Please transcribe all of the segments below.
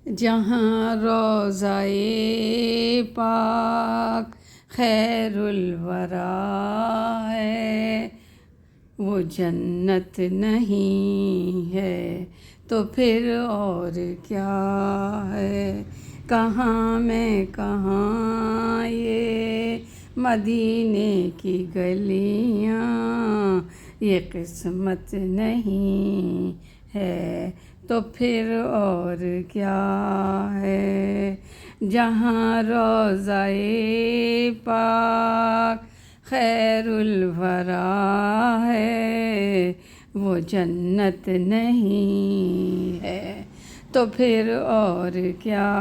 جہاں روضۂ پاک خیر الورا ہے، وہ جنت نہیں ہے تو پھر اور کیا ہے؟ کہاں میں کہاں یہ مدینے کی گلیاں، یہ قسمت نہیں ہے تو پھر اور کیا ہے؟ جہاں روضۂ پاک خیر الورا ہے، وہ جنت نہیں ہے تو پھر اور کیا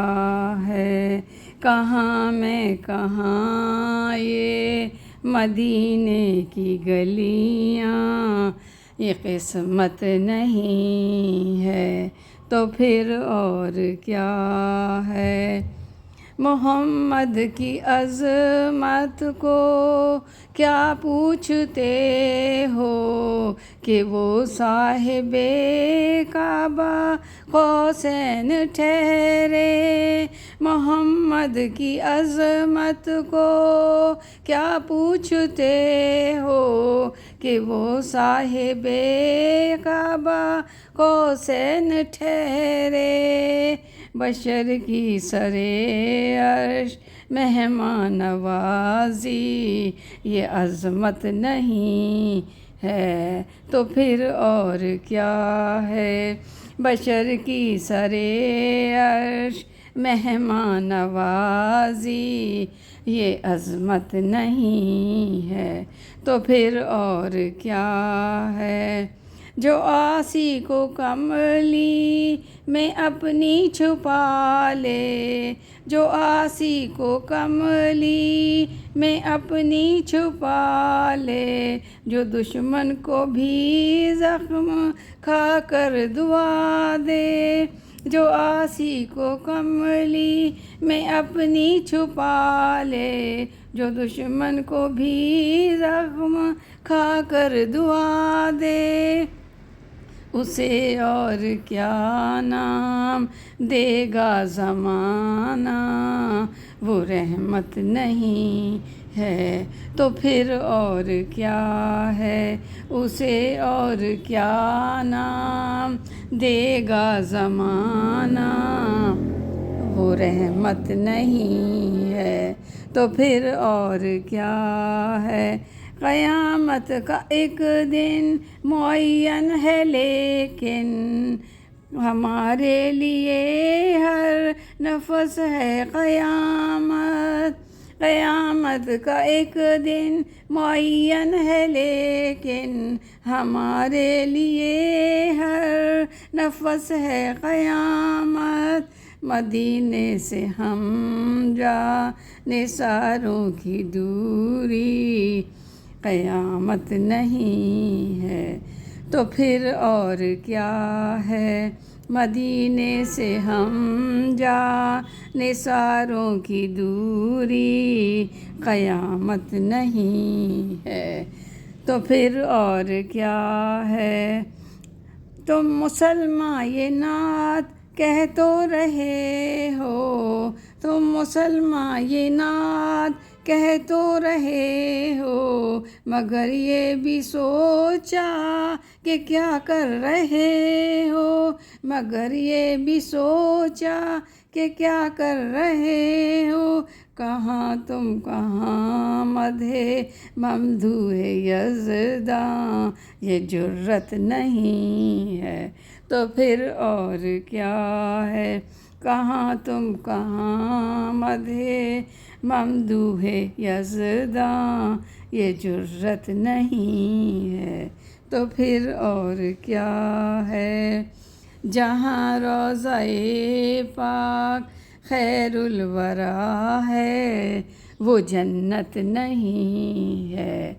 ہے؟ کہاں میں کہاں یہ مدینے کی گلیاں، یہ قسمت نہیں ہے تو پھر اور کیا ہے؟ محمد کی عظمت کو کیا پوچھتے ہو کہ وہ صاحب کعبہ قوسین ٹھہرے؟ محمد کی عظمت کو کیا پوچھتے ہو کہ وہ صاحب کعبہ قوسین ٹھہرے؟ بشر کی سرے عرش مہمان نوازی، یہ عظمت نہیں ہے تو پھر اور کیا ہے؟ بشر کی سرے عرش مہمان نوازی، یہ عظمت نہیں ہے تو پھر اور کیا ہے؟ جو عاصی کو کملی میں اپنی چھپا لے، جو عاصی کو کملی میں اپنی چھپا لے، جو دشمن کو بھی زخم کھا کر دعا دے، جو عاصی کو کملی میں اپنی چھپا لے، جو دشمن کو بھی زخم کھا کر دعا دے، اسے اور کیا نام دے گا زمانہ؟ وہ رحمت نہیں ہے تو پھر اور کیا ہے؟ اسے اور کیا نام دے گا زمانہ؟ وہ رحمت نہیں ہے تو پھر اور کیا ہے؟ قیامت کا ایک دن معین ہے لیکن ہمارے لیے ہر نفس ہے قیامت۔ قیامت کا ایک دن معین ہے لیکن ہمارے لیے ہر نفس ہے قیامت۔ مدینے سے ہم جانے ساروں کی دوری، قیامت نہیں ہے تو پھر اور کیا ہے؟ مدینے سے ہم جانے ساروں کی دوری، قیامت نہیں ہے تو پھر اور کیا ہے؟ تم مسلمان یہ نعت کہہ تو رہے ہو، تم مسلمان یہ نعت کہہ تو رہے ہو، مگر یہ بھی سوچا کہ کیا کر رہے ہو؟ مگر یہ بھی سوچا کہ کیا کر رہے ہو؟ کہاں تم کہاں مدح ممدوح یزداں، یہ جرت نہیں ہے تو پھر اور کیا ہے؟ کہاں تم کہاں مدح ممدوح یزداں، یہ جرت نہیں ہے تو پھر اور کیا ہے؟ جہاں روضۂ پاک خیر الورا ہے، وہ جنت نہیں ہے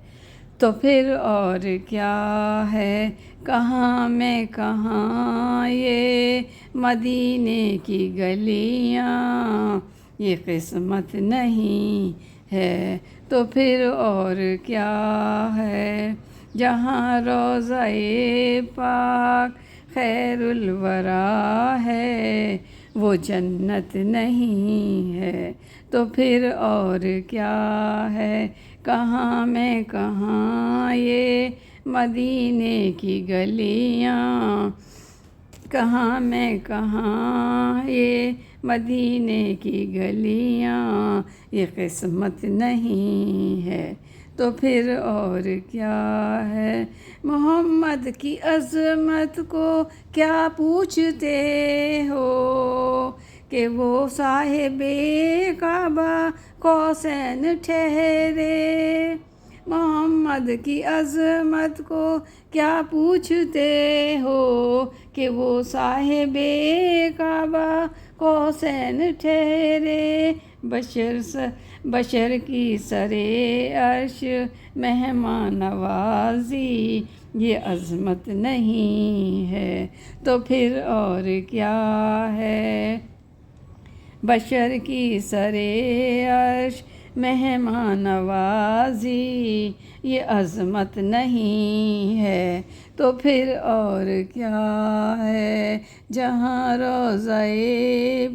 تو پھر اور کیا ہے؟ کہاں میں کہاں یہ مدینے کی گلیاں، یہ قسمت نہیں ہے تو پھر اور کیا ہے؟ جہاں روضۂ پاک خیر الورا ہے، وہ جنت نہیں ہے، تو پھر اور کیا ہے؟ کہاں میں کہاں یہ مدینے کی گلیاں، کہاں میں کہاں یہ مدینے کی گلیاں، یہ قسمت نہیں ہے تو پھر اور کیا ہے؟ محمد کی عظمت کو کیا پوچھتے ہو کہ وہ صاحب کعبہ قوسین ٹھہرے؟ محمد کی عظمت کو کیا پوچھتے ہو کہ وہ صاحب کعبہ قوسین ٹھہرے؟ بشر کی سرے عرش مہمان نوازی، یہ عظمت نہیں ہے تو پھر اور کیا ہے؟ بشر کی سرے عرش مہمان نوازی، یہ عظمت نہیں ہے تو پھر اور کیا ہے؟ جہاں روضہ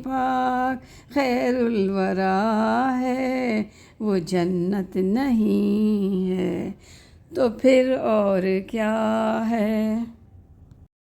پاک خیر الورا ہے، وہ جنت نہیں ہے تو پھر اور کیا ہے؟